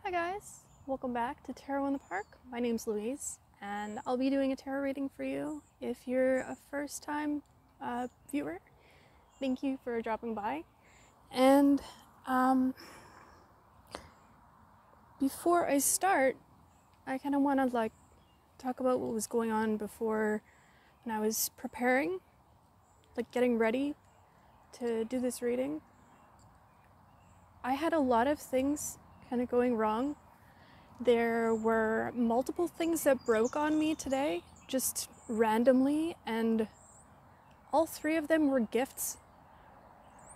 Hi guys, welcome back to Tarot in the Park. My name's Louise and I'll be doing a tarot reading for you. If you're a first time viewer, thank you for dropping by. And before I start, I kind of want to talk about what was going on before when I was preparing, getting ready to do this reading. I had a lot of things kind of going wrong. There were multiple things that broke on me today, just randomly, and all three of them were gifts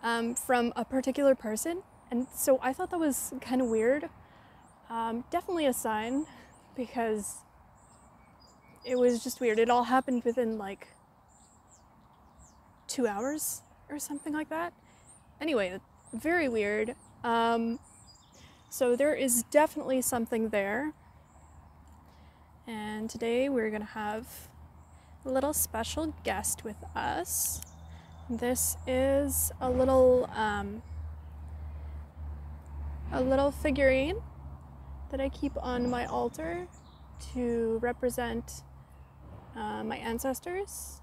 from a particular person. And so I thought that was kind of weird. Definitely a sign, because it was just weird. It all happened within 2 hours or something like that. Anyway, very weird. So there is definitely something there. And today we're gonna have a little special guest with us. This is a little figurine that I keep on my altar to represent my ancestors.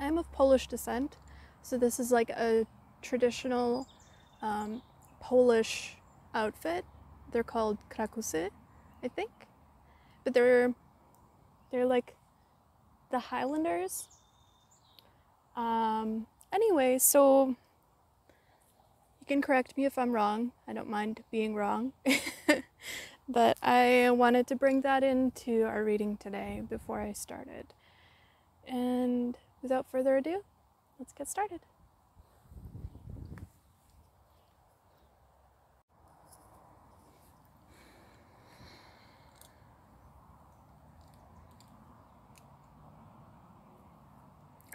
I'm of Polish descent, so this is like a traditional Polish outfit. They're called krakusy, I think, but they're like the Highlanders. Anyway, so you can correct me if I'm wrong. I don't mind being wrong. But I wanted to bring that into our reading today before I started. And without further ado, let's get started.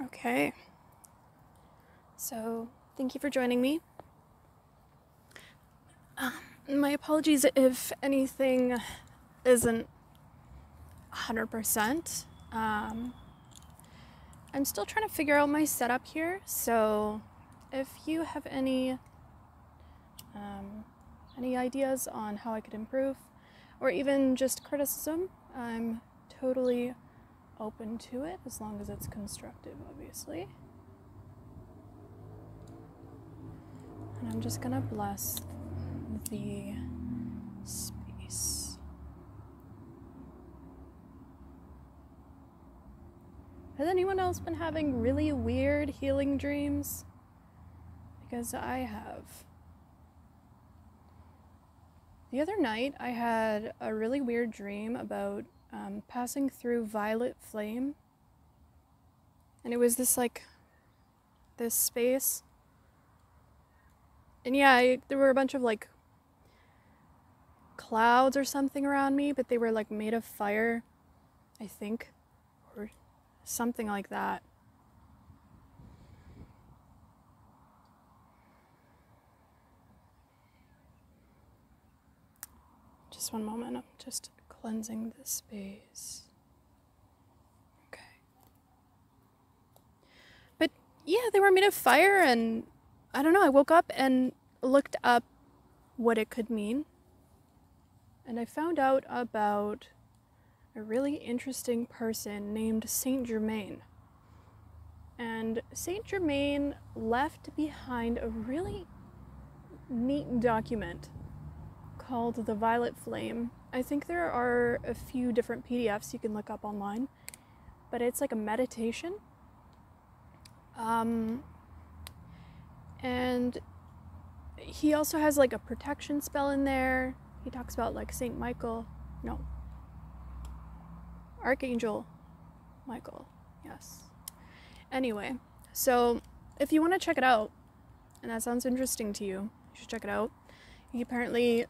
Okay, so thank you for joining me. My apologies if anything isn't 100%. I'm still trying to figure out my setup here, so if you have any ideas on how I could improve, or even just criticism, I'm totally open to it, as long as it's constructive, obviously. And I'm just gonna bless the space. Has anyone else been having really weird healing dreams? Because I have. The other night I had a really weird dream about passing through violet flame, and it was this space, and yeah, there were a bunch of clouds or something around me, but they were made of fire, I think, or something like that. Just one moment, I'm just cleansing the space. Okay. But yeah, they were made of fire, and I don't know, I woke up and looked up what it could mean. And I found out about a really interesting person named Saint Germain. And Saint Germain left behind a really neat document called The Violet Flame. I think there are a few different PDFs you can look up online, but it's like a meditation. And he also has a protection spell in there. He talks about Saint Michael. No. Archangel Michael. Yes. Anyway, so if you want to check it out, and that sounds interesting to you, you should check it out. He apparently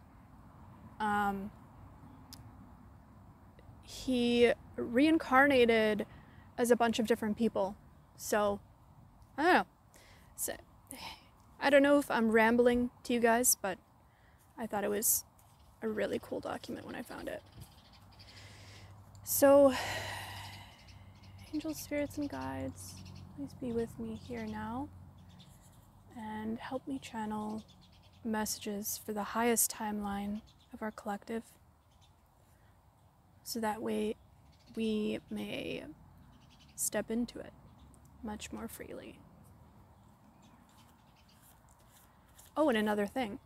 he reincarnated as a bunch of different people. So, I don't know. So, I don't know if I'm rambling to you guys, but I thought it was a really cool document when I found it. So, angels, spirits, and guides, please be with me here now and help me channel messages for the highest timeline of our collective, so that way we may step into it much more freely. Oh, and another thing,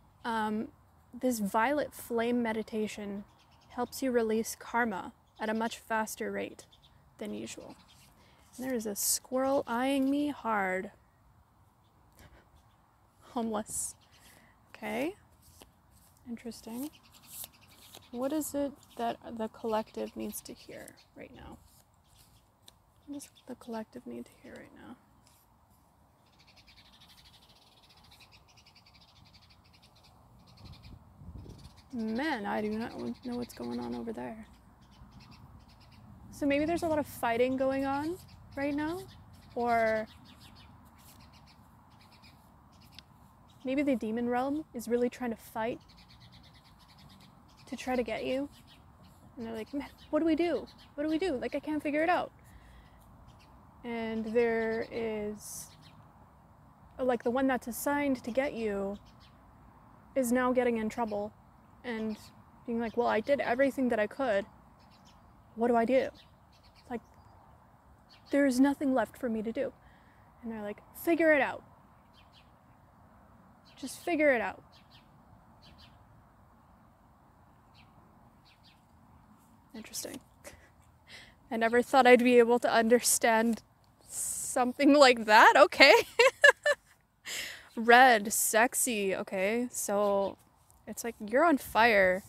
this violet flame meditation helps you release karma at a much faster rate than usual. And there is a squirrel eyeing me hard. Homeless. Okay. Interesting. What is it that the collective needs to hear right now? What does the collective need to hear right now? Man, I do not know what's going on over there. So maybe there's a lot of fighting going on right now, or maybe the demon realm is really trying to fight to try to get you. And they're like, man, what do we do? What do we do? Like, I can't figure it out. And there is, like, the one that's assigned to get you is now getting in trouble and being like, well, I did everything that I could. What do I do? Like, there's nothing left for me to do. And they're like, figure it out. Just figure it out. Interesting. I never thought I'd be able to understand something like that. Okay. Red, sexy. Okay, so it's like you're on fire.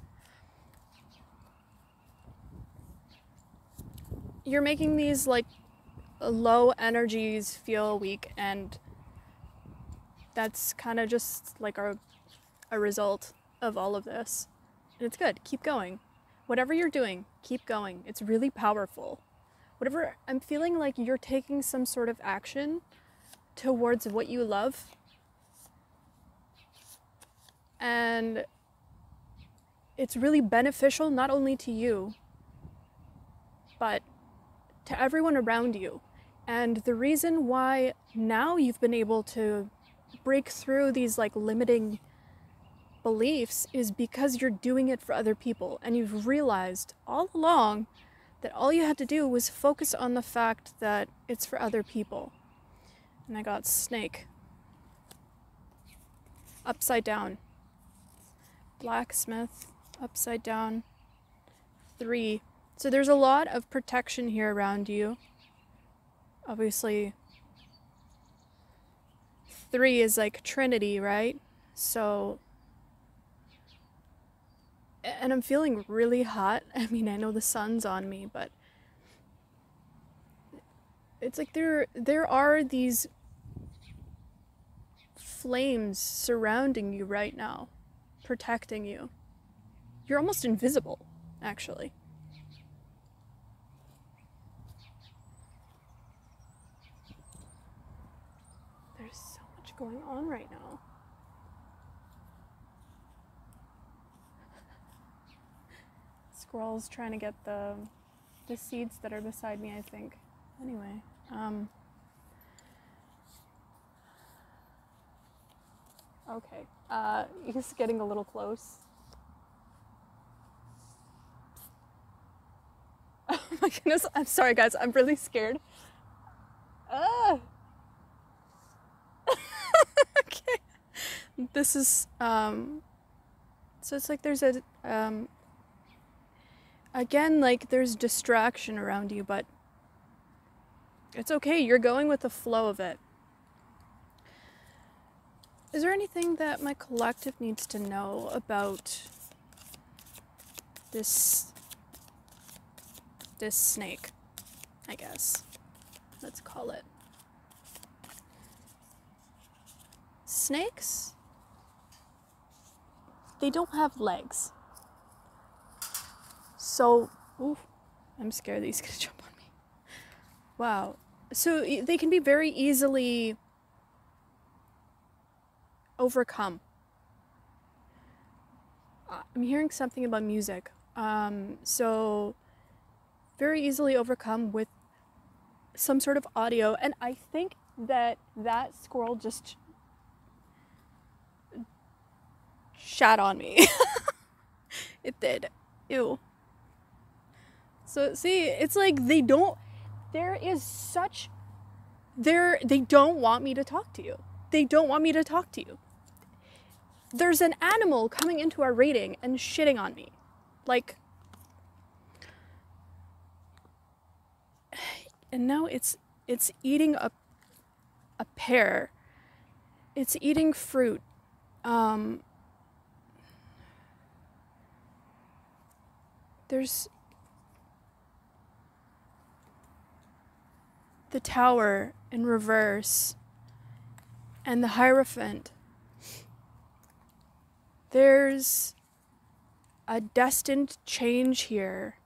You're making these like low energies feel weak, and that's kind of just like a result of all of this. And it's good. Keep going. Whatever you're doing, keep going. It's really powerful. Whatever, I'm feeling like you're taking some sort of action towards what you love. And it's really beneficial not only to you, but to everyone around you. And the reason why now you've been able to break through these like limiting beliefs is because you're doing it for other people, and you've realized all along that all you had to do was focus on the fact that it's for other people. And I got snake. Upside down. Blacksmith. Upside down. 3. So there's a lot of protection here around you. Obviously 3 is like Trinity, right? So, and I'm feeling really hot. I mean, I know the sun's on me, but it's like there are these flames surrounding you right now, protecting you. You're almost invisible, actually. There's so much going on right now. Squirrel's trying to get the seeds that are beside me, I think. Anyway, okay, he's getting a little close. Oh my goodness, I'm sorry guys, I'm really scared. Okay. This is, so it's like there's a, again, like there's distraction around you, but it's okay, you're going with the flow of it. Is there anything that my collective needs to know about this snake, I guess? Let's call it. Snakes, they don't have legs. So, ooh, I'm scared that he's gonna jump on me. Wow. So they can be very easily overcome. I'm hearing something about music. So very easily overcome with some sort of audio. And I think that squirrel just shat on me. It did. Ew. So see, it's like they don't want me to talk to you. They don't want me to talk to you. There's an animal coming into our rating and shitting on me. Like, and now it's eating a pear. It's eating fruit. There's the Tower in reverse and the Hierophant. There's a destined change here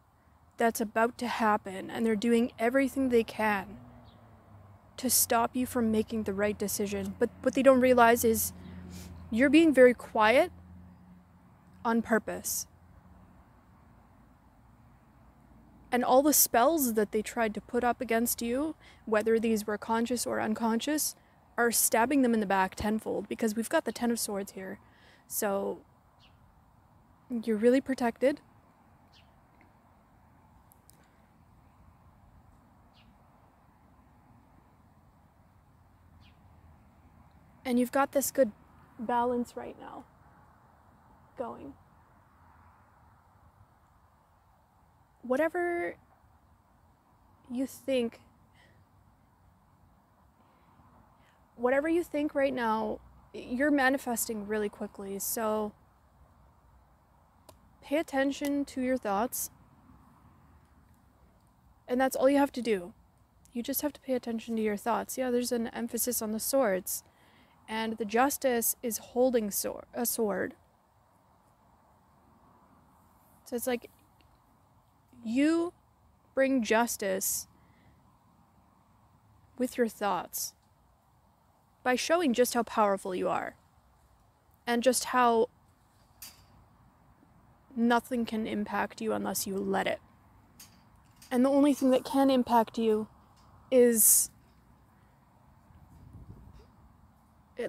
that's about to happen, and they're doing everything they can to stop you from making the right decision. But what they don't realize is you're being very quiet on purpose. And all the spells that they tried to put up against you, whether these were conscious or unconscious, are stabbing them in the back tenfold, because we've got the Ten of Swords here. So you're really protected. And you've got this good balance right now going. Whatever you think right now, you're manifesting really quickly. So pay attention to your thoughts. And that's all you have to do. You just have to pay attention to your thoughts. Yeah, there's an emphasis on the swords. And the Justice is holding a sword. So it's like, you bring justice with your thoughts by showing just how powerful you are and just how nothing can impact you unless you let it. And the only thing that can impact you is,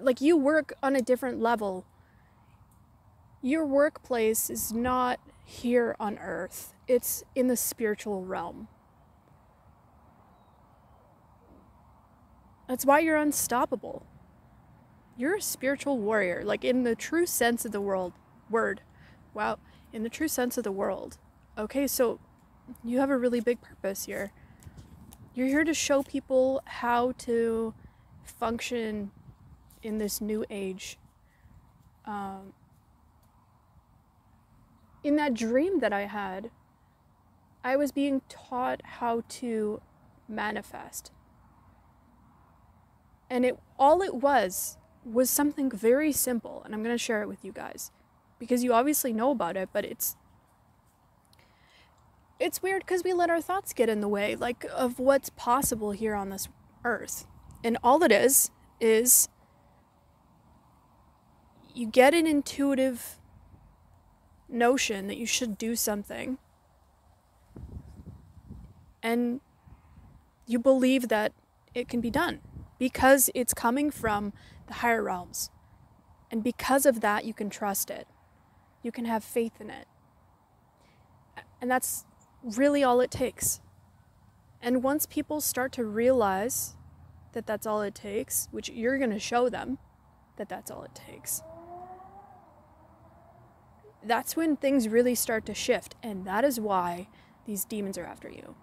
like, you work on a different level. Your workplace is not here on earth. It's in the spiritual realm. That's why you're unstoppable. You're a spiritual warrior, like in the true sense of the word. Wow, in the true sense of the world. Okay, so you have a really big purpose here. You're here to show people how to function in this new age. In that dream that I had, I was being taught how to manifest. And all it was something very simple, and I'm going to share it with you guys because you obviously know about it, but it's weird because we let our thoughts get in the way, like, of what's possible here on this earth. And all it is you get an intuitive notion that you should do something, and you believe that it can be done because it's coming from the higher realms, and because of that you can trust it, you can have faith in it, and that's really all it takes. And once people start to realize that that's all it takes, which you're going to show them that that's all it takes, that's when things really start to shift. And that is why these demons are after you.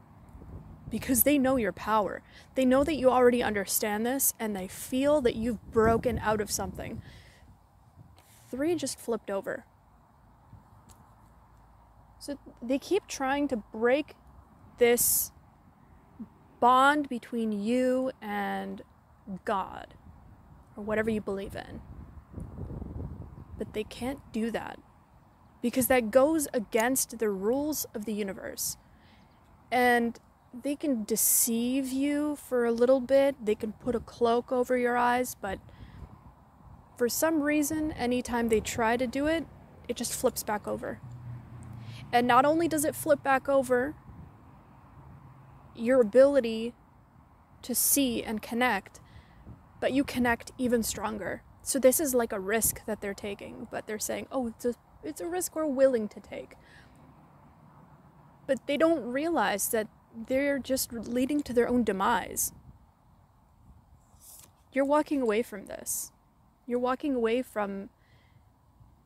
Because they know your power. They know that you already understand this, and they feel that you've broken out of something. 3 just flipped over. So they keep trying to break this bond between you and God, or whatever you believe in. But they can't do that, because that goes against the rules of the universe. And they can deceive you for a little bit. They can put a cloak over your eyes, but for some reason, anytime they try to do it, it just flips back over. And not only does it flip back over, your ability to see and connect, but you connect even stronger. So this is like a risk that they're taking, but they're saying, oh, It's a risk we're willing to take. But they don't realize that they're just leading to their own demise. You're walking away from this. You're walking away from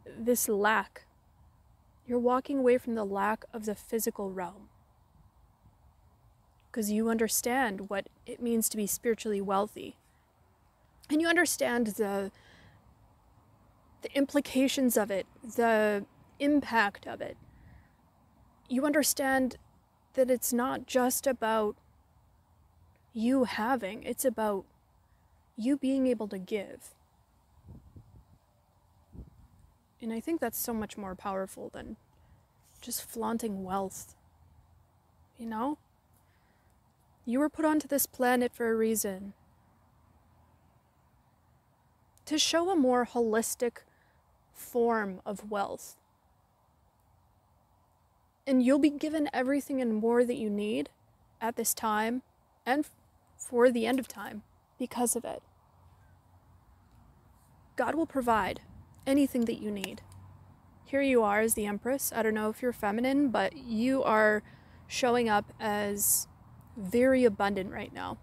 this lack. You're walking away from the lack of the physical realm. Because you understand what it means to be spiritually wealthy. And you understand the implications of it, the impact of it. You understand that it's not just about you having, it's about you being able to give. And I think that's so much more powerful than just flaunting wealth. You know? You were put onto this planet for a reason. To show a more holistic form of wealth. And you'll be given everything and more that you need at this time and for the end of time because of it. God will provide anything that you need. Here you are as the Empress. I don't know if you're feminine, but you are showing up as very abundant right now.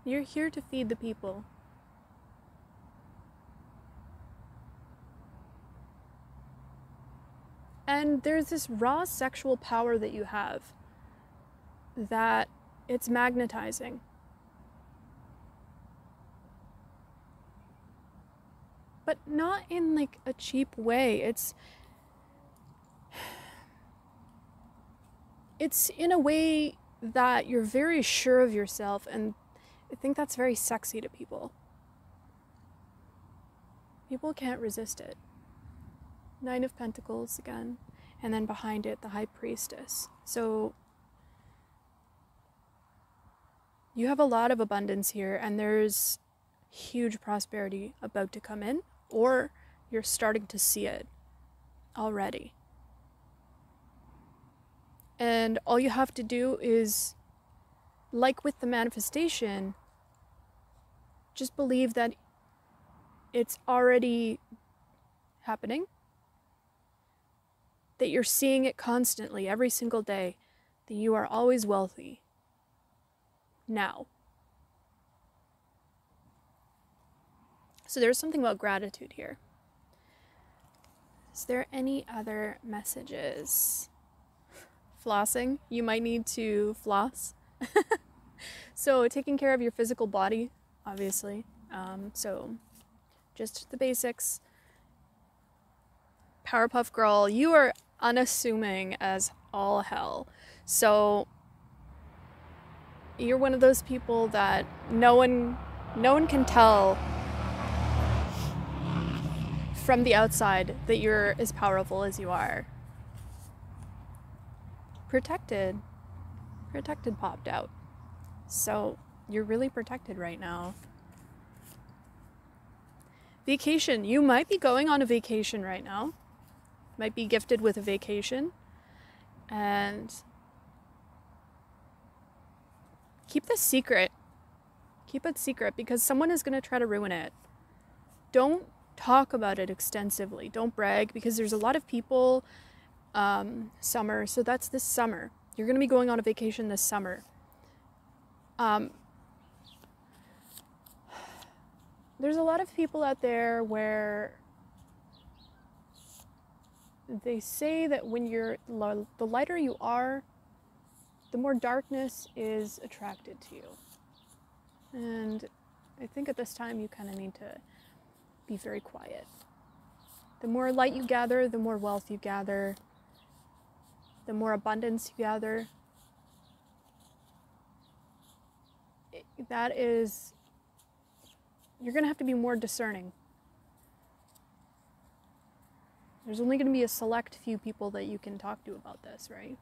You're here to feed the people. And there's this raw sexual power that you have that it's magnetizing. But not in like a cheap way. It's in a way that you're very sure of yourself, and I think that's very sexy to people. People can't resist it. 9 of Pentacles again, and then behind it, the High Priestess. So you have a lot of abundance here, and there's huge prosperity about to come in, or you're starting to see it already. And all you have to do is, like with the manifestation, just believe that it's already happening, that you're seeing it constantly every single day, that you are always wealthy. Now. So there's something about gratitude here. Is there any other messages? Flossing. You might need to floss. So taking care of your physical body, obviously. So just the basics. Powerpuff Girl, you are unassuming as all hell. So you're one of those people that no one can tell from the outside that you're as powerful as you are. Protected popped out. So you're really protected right now. Vacation. You might be going on a vacation right now. Might be gifted with a vacation. And keep this secret. Keep it secret because someone is going to try to ruin it. Don't talk about it extensively. Don't brag because there's a lot of people. Summer. So that's this summer. You're going to be going on a vacation this summer. There's a lot of people out there where they say that when you're the lighter you are, the more darkness is attracted to you. And I think at this time you kind of need to be very quiet. The more light you gather, the more wealth you gather, the more abundance you gather. That is, you're going to have to be more discerning. There's only going to be a select few people that you can talk to about this, right?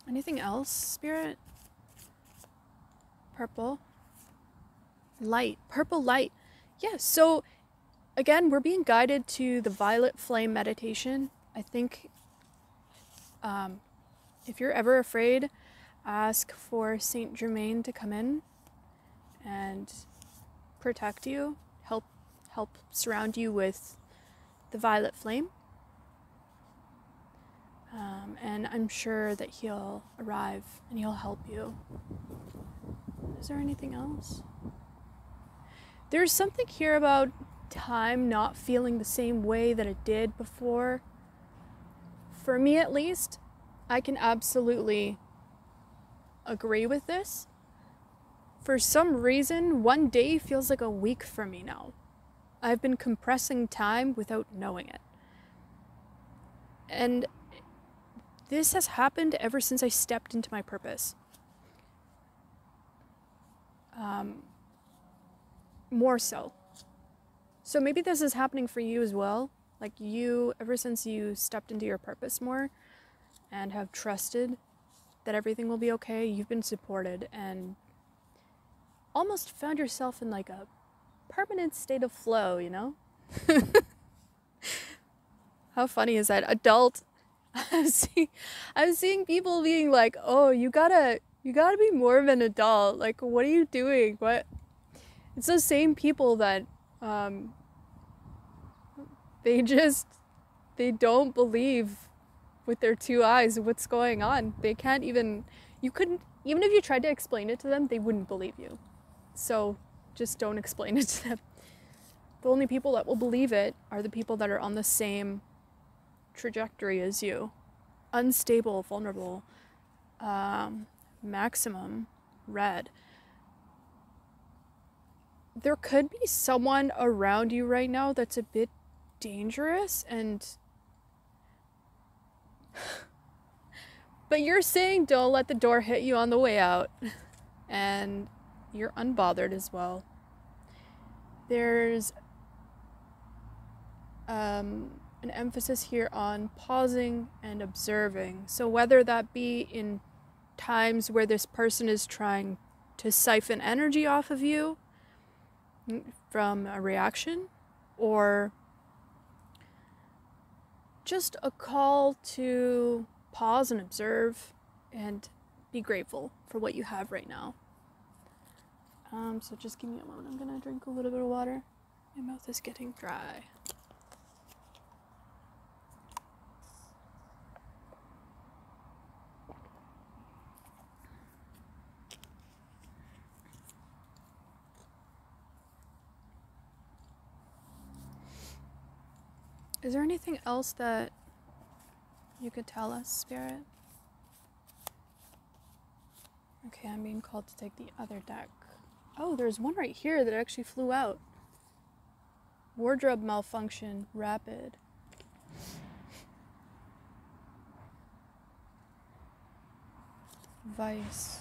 Anything else, Spirit? Purple. Light. Purple light. Yeah, so again, we're being guided to the violet flame meditation. I think if you're ever afraid, ask for Saint Germain to come in protect you, help surround you with the violet flame. And I'm sure that he'll arrive and he'll help you. Is there anything else? There's something here about time not feeling the same way that it did before. For me at least, I can absolutely agree with this. For some reason, one day feels like a week for me now. I've been compressing time without knowing it. And this has happened ever since I stepped into my purpose. More so. So maybe this is happening for you as well. Like you, ever since you stepped into your purpose more and have trusted that everything will be okay, you've been supported and almost found yourself in like a permanent state of flow, you know? How funny is that? Adult. I'm seeing people being like, oh, you gotta be more of an adult. Like, what are you doing? What? It's those same people that, they don't believe with their two eyes what's going on. They can't even, even if you tried to explain it to them, they wouldn't believe you. So just don't explain it to them. The only people that will believe it are the people that are on the same trajectory as you. Unstable, vulnerable, maximum, red. There could be someone around you right now that's a bit dangerous but you're saying don't let the door hit you on the way out, and you're unbothered as well. There's an emphasis here on pausing and observing. So whether that be in times where this person is trying to siphon energy off of you from a reaction, or just a call to pause and observe and be grateful for what you have right now. So just give me a moment. I'm gonna drink a little bit of water. My mouth is getting dry. Is there anything else that you could tell us, Spirit? Okay, I'm being called to take the other deck. Oh, there's one right here that actually flew out. Wardrobe malfunction, rapid. Vice.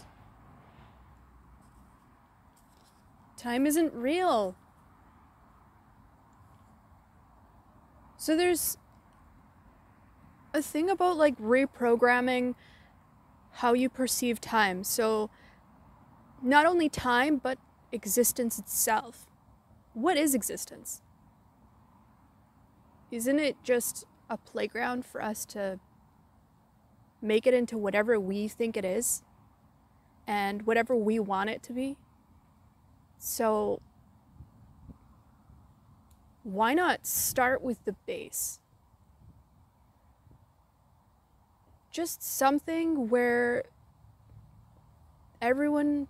Time isn't real. So there's a thing about like reprogramming how you perceive time. So not only time, but existence itself. What is existence? Isn't it just a playground for us to make it into whatever we think it is and whatever we want it to be? So why not start with the base? Just something where everyone,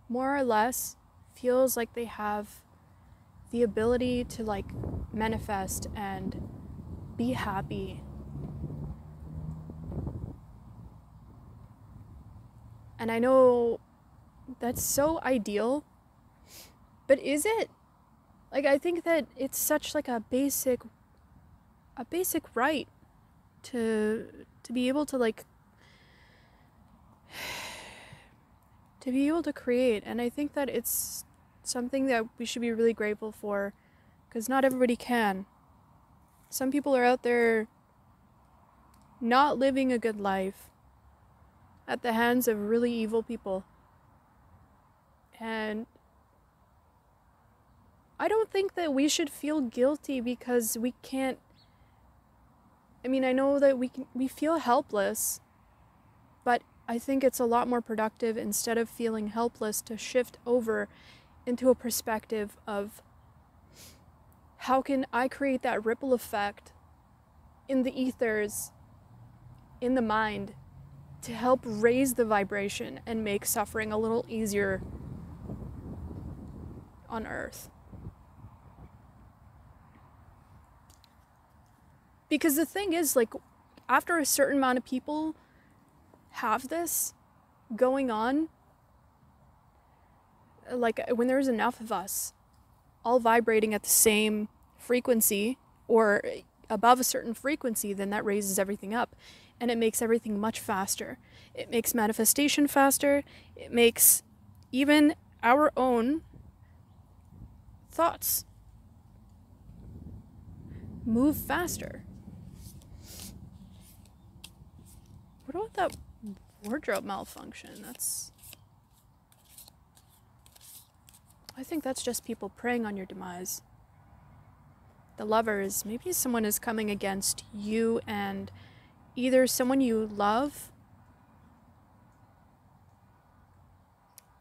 more or less, feels like they have the ability to like manifest and be happy. And I know that's so ideal, but is it? Like, I think that it's such like a basic right to be able to like to be able to create. And I think that it's something that we should be really grateful for, because not everybody can. Some people are out there not living a good life at the hands of really evil people. And I don't think that we should feel guilty because we can't. I mean, I know that we feel helpless, but I think it's a lot more productive, instead of feeling helpless, to shift over into a perspective of how can I create that ripple effect in the ethers, in the mind, to help raise the vibration and make suffering a little easier on Earth. Because the thing is, like, after a certain amount of people have this going on, like when there's enough of us all vibrating at the same frequency or above a certain frequency, then that raises everything up and it makes everything much faster. It makes manifestation faster. It makes even our own thoughts move faster. What about that wardrobe malfunction? I think that's just people preying on your demise. The Lovers, maybe someone is coming against you and either someone you love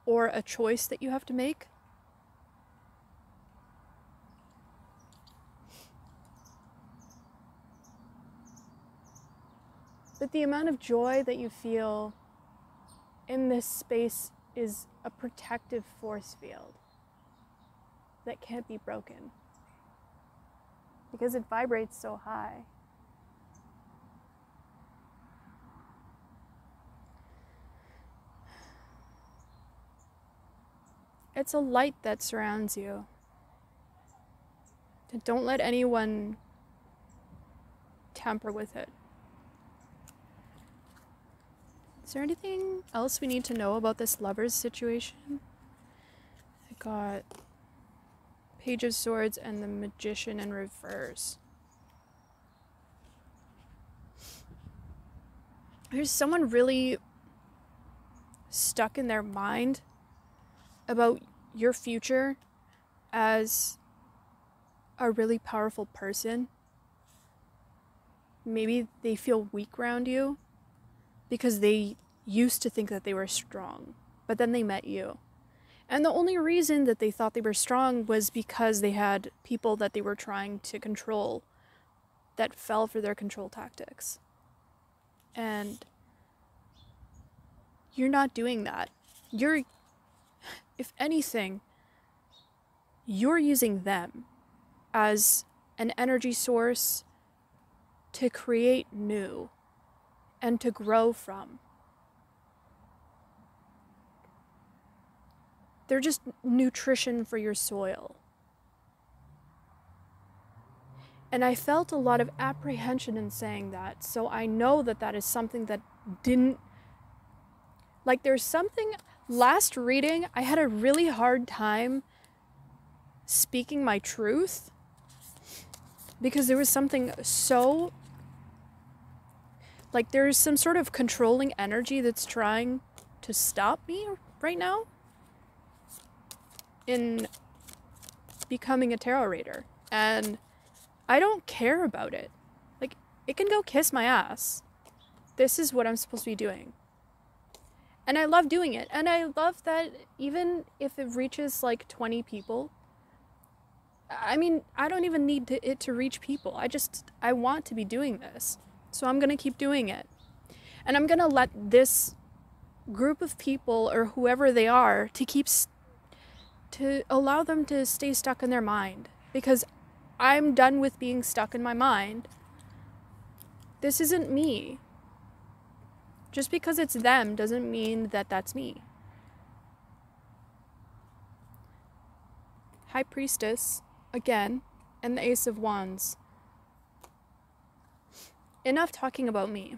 or a choice that you have to make. But the amount of joy that you feel in this space is a protective force field that can't be broken because it vibrates so high. It's a light that surrounds you. Don't let anyone tamper with it. Is there anything else we need to know about this Lovers situation? I got Page of Swords and the Magician in reverse. There's someone really stuck in their mind about your future as a really powerful person. Maybe they feel weak around you because they used to think that they were strong, but then they met you. And the only reason that they thought they were strong was because they had people that they were trying to control that fell for their control tactics. And you're not doing that. If anything, you're using them as an energy source to create new and to grow from. They're just nutrition for your soil. And I felt a lot of apprehension in saying that. So I know that that is something that didn't... Like, there's something... Last reading, I had a really hard time speaking my truth. Because there was something so... Like, there's some sort of controlling energy that's trying to stop me right now in becoming a tarot reader. And I don't care about it. Like, it can go kiss my ass. This is what I'm supposed to be doing. And I love doing it. And I love that even if it reaches like 20 people, I mean, I don't even need it to reach people. I want to be doing this. So I'm going to keep doing it. And I'm going to let this group of people or whoever they are to allow them to stay stuck in their mind. Because I'm done with being stuck in my mind. This isn't me. Just because it's them doesn't mean that that's me. High Priestess, again, and the Ace of Wands. Enough talking about me.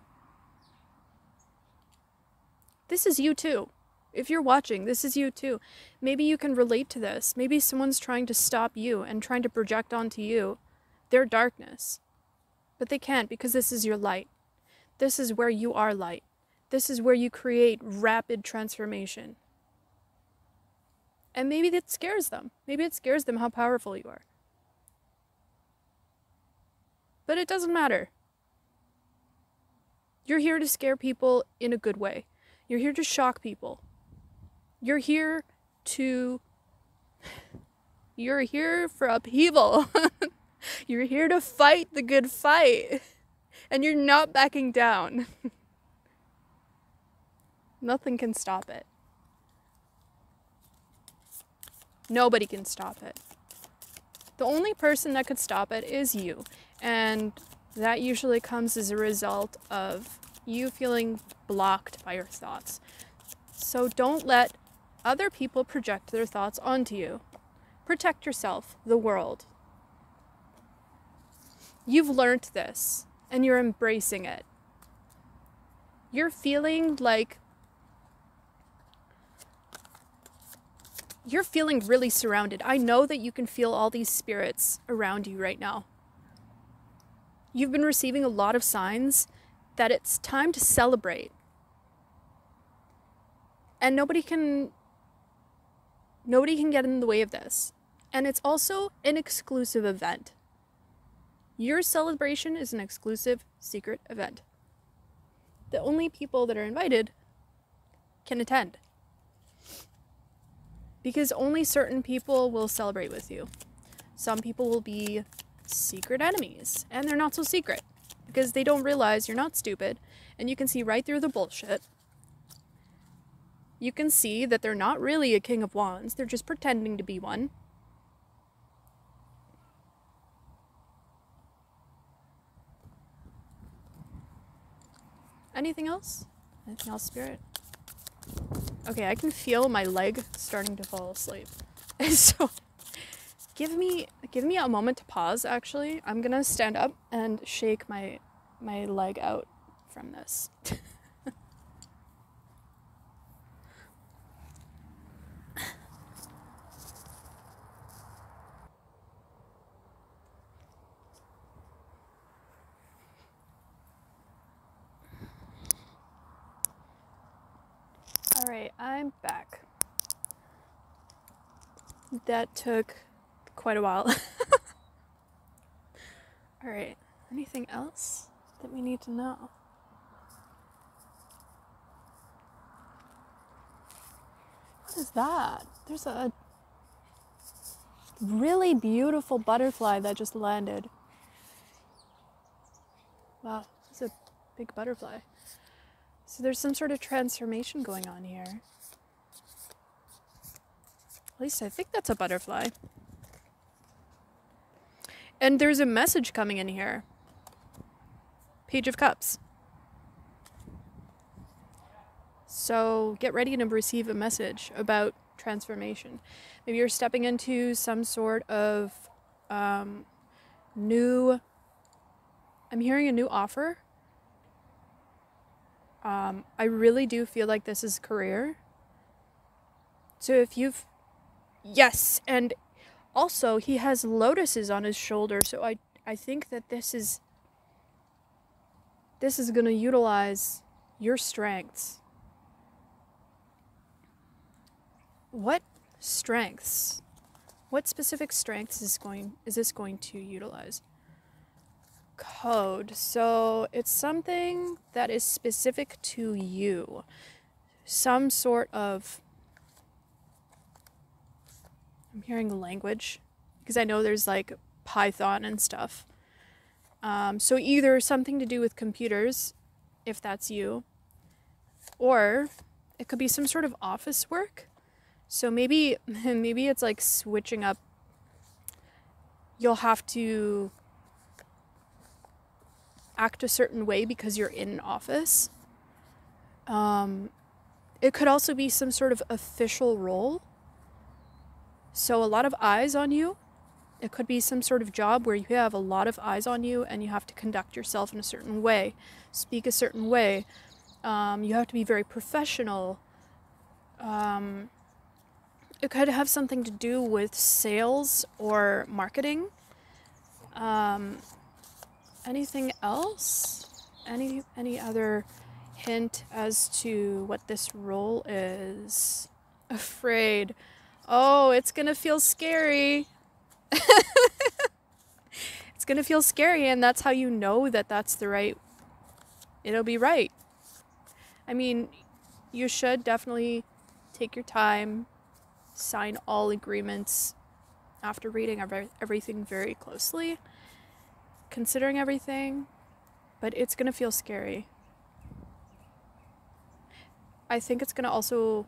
This is you too. If you're watching, this is you too. Maybe you can relate to this. Maybe someone's trying to stop you and trying to project onto you their darkness. But they can't because this is your light. This is where you are light. This is where you create rapid transformation. And maybe that scares them. Maybe it scares them how powerful you are. But it doesn't matter. You're here to scare people in a good way. You're here to shock people. You're here to You're here for upheaval. You're here to fight the good fight. And you're not backing down. Nothing can stop it. Nobody can stop it. The only person that could stop it is you. And that usually comes as a result of you feeling blocked by your thoughts. So don't let other people project their thoughts onto you. Protect yourself, the world. You've learned this, and you're embracing it. You're feeling like you're feeling really surrounded. I know that you can feel all these spirits around you right now. You've been receiving a lot of signs that it's time to celebrate. And nobody can get in the way of this. And it's also an exclusive event. Your celebration is an exclusive, secret event. The only people that are invited can attend. Because only certain people will celebrate with you. Some people will be secret enemies, and they're not so secret because they don't realize you're not stupid, and you can see right through the bullshit. You can see that they're not really a king of wands, they're just pretending to be one. Anything else? Anything else, Spirit? Okay, I can feel my leg starting to fall asleep. So give me a moment to pause, actually. I'm gonna stand up and shake my leg out from this. Alright, I'm back. That took quite a while. Alright, anything else that we need to know? What is that? There's a really beautiful butterfly that just landed. Wow, it's a big butterfly. So there's some sort of transformation going on here. At least I think that's a butterfly. And there's a message coming in here. Page of Cups. So get ready to receive a message about transformation. Maybe you're stepping into some sort of new... I'm hearing a new offer. I really do feel like this is career. So if you've... Yes, and also he has lotuses on his shoulder, so I think that this is going to utilize your strengths. What strengths? What specific strengths is this going to utilize? Code. So it's something that is specific to you. Some sort of... I'm hearing language, because I know there's like Python and stuff. So either something to do with computers, if that's you, or it could be some sort of office work. So maybe it's like switching up. You'll have to act a certain way because you're in an office. It could also be some sort of official role. So a lot of eyes on you. It could be some sort of job where you have a lot of eyes on you and you have to conduct yourself in a certain way, speak a certain way. You have to be very professional. It could have something to do with sales or marketing. Anything else? Any other hint as to what this role is? Afraid. Oh, it's gonna feel scary. It's gonna feel scary, and that's how you know that that's the right... It'll be right. I mean, you should definitely take your time, sign all agreements, after reading everything very closely, considering everything, but it's going to feel scary. I think it's going to also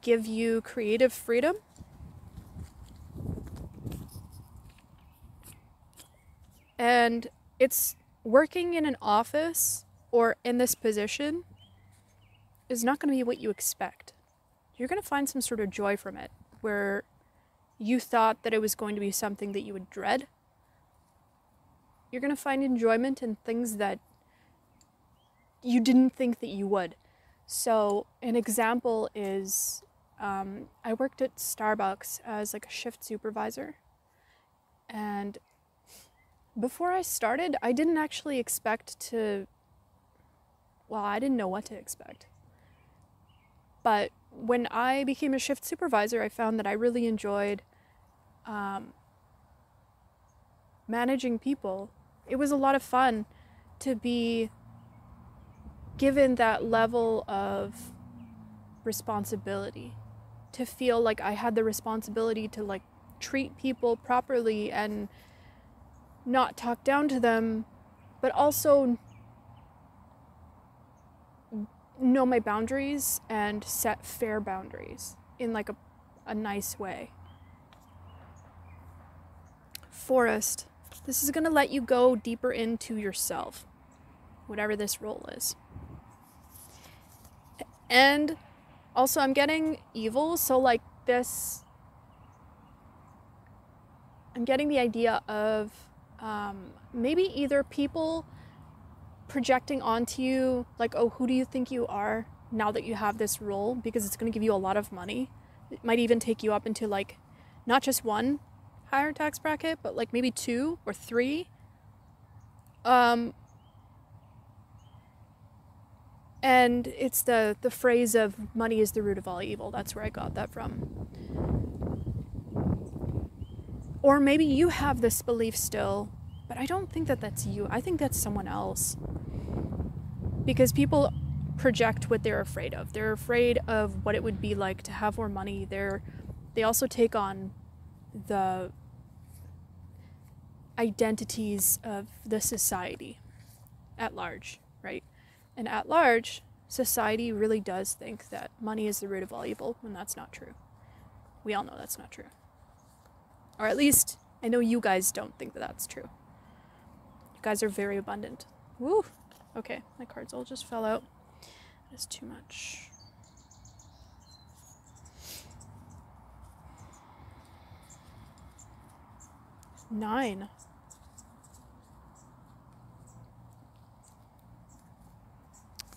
give you creative freedom. And it's working in an office or in this position is not going to be what you expect. You're going to find some sort of joy from it, where you thought that it was going to be something that you would dread. You're going to find enjoyment in things that you didn't think that you would. So an example is I worked at Starbucks as like a shift supervisor. And before I started, I didn't actually expect to, well, I didn't know what to expect. But when I became a shift supervisor, I found that I really enjoyed managing people. It was a lot of fun to be given that level of responsibility, to feel like I had the responsibility to like treat people properly and not talk down to them, but also know my boundaries and set fair boundaries in like a nice way. Forest. This is going to let you go deeper into yourself, whatever this role is. And also I'm getting evil, so like this, I'm getting the idea of maybe either people projecting onto you, like, oh, who do you think you are now that you have this role? Because it's going to give you a lot of money. It might even take you up into like not just one higher tax bracket, but like maybe 2 or 3. And it's the phrase of money is the root of all evil. That's where I got that from. Or maybe you have this belief still, but I don't think that that's you. I think that's someone else. Because people project what they're afraid of. They're afraid of what it would be like to have more money. They also take on the identities of the society at large, right? And at large, society really does think that money is the root of all evil, when that's not true. We all know that's not true. Or at least, I know you guys don't think that that's true. You guys are very abundant. Woo! Okay, my cards all just fell out. That's too much. Nine.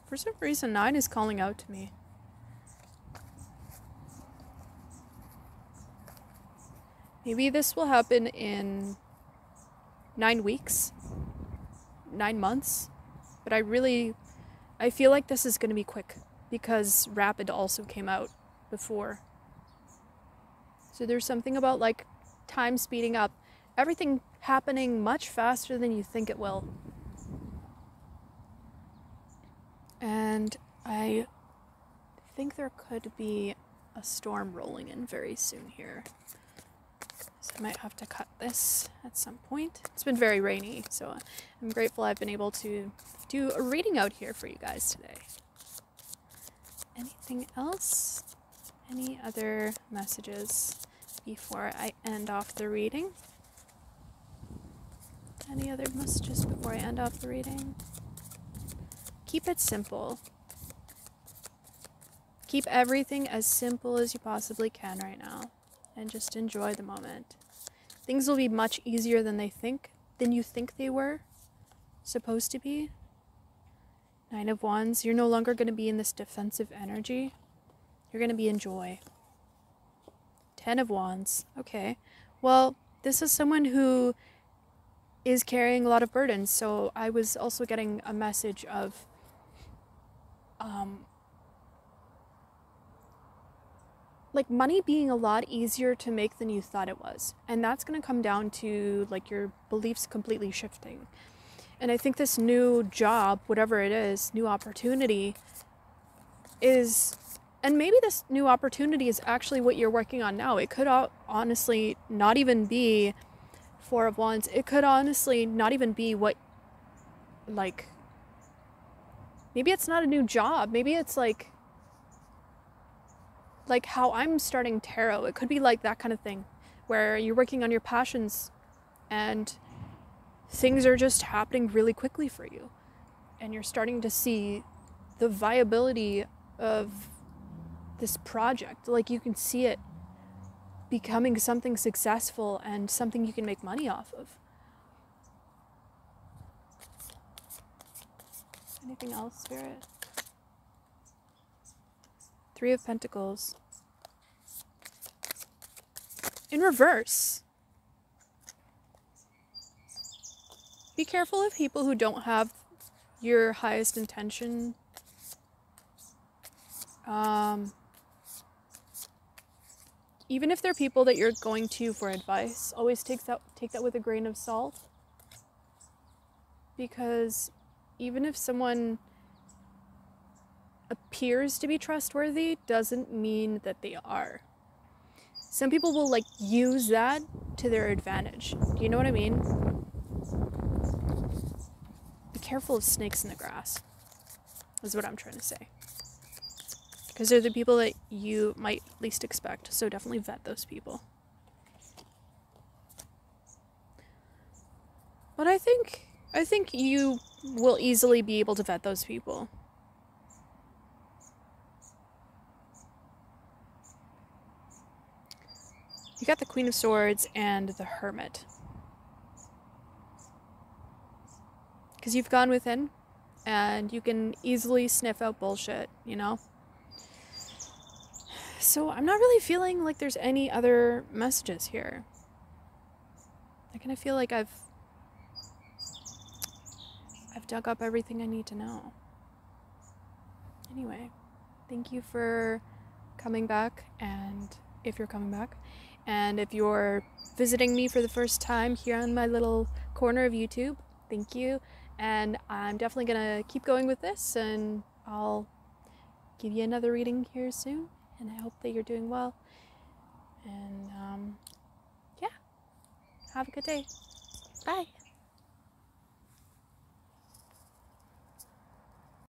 For some reason, 9 is calling out to me. Maybe this will happen in 9 weeks, 9 months, but I feel like this is going to be quick because Rapid also came out before. So there's something about like time speeding up, everything happening much faster than you think it will. And I think there could be a storm rolling in very soon here. So I might have to cut this at some point. It's been very rainy, so I'm grateful I've been able to do a reading out here for you guys today. Anything else? Any other messages before I end off the reading? Any other messages before I end off the reading? Keep it simple. Keep everything as simple as you possibly can right now. And just enjoy the moment. Things will be much easier than you think they were supposed to be. 9 of Wands, you're no longer going to be in this defensive energy. You're going to be in joy. 10 of Wands, okay. Well, this is someone who is carrying a lot of burdens, so I was also getting a message of like money being a lot easier to make than you thought it was. And that's going to come down to like your beliefs completely shifting. And I think this new job, whatever it is, new opportunity, is And maybe this new opportunity is actually what you're working on now. It could honestly not even be Four of Wands. It could honestly not even be what, like, maybe it's not a new job. Maybe it's like how I'm starting tarot. It could be like that kind of thing, where you're working on your passions and things are just happening really quickly for you. And you're starting to see the viability of this project. Like, you can see it becoming something successful and something you can make money off of. Anything else, Spirit? Three of Pentacles. In reverse. Be careful of people who don't have your highest intention. Even if they're people that you're going to for advice, always take that with a grain of salt. Because even if someone appears to be trustworthy, doesn't mean that they are. Some people will like use that to their advantage. Do you know what I mean? Be careful of snakes in the grass, is what I'm trying to say. Because they're the people that you might least expect. So definitely vet those people. But I think you will easily be able to vet those people. You got the Queen of Swords and the Hermit. Because you've gone within and you can easily sniff out bullshit, you know? So I'm not really feeling like there's any other messages here. I kind of feel like I've dug up everything I need to know. Anyway, thank you for coming back, and if you're coming back, and if you're visiting me for the first time here on my little corner of YouTube, thank you. And I'm definitely gonna keep going with this, and I'll give you another reading here soon. And I hope that you're doing well. And yeah, have a good day. Bye.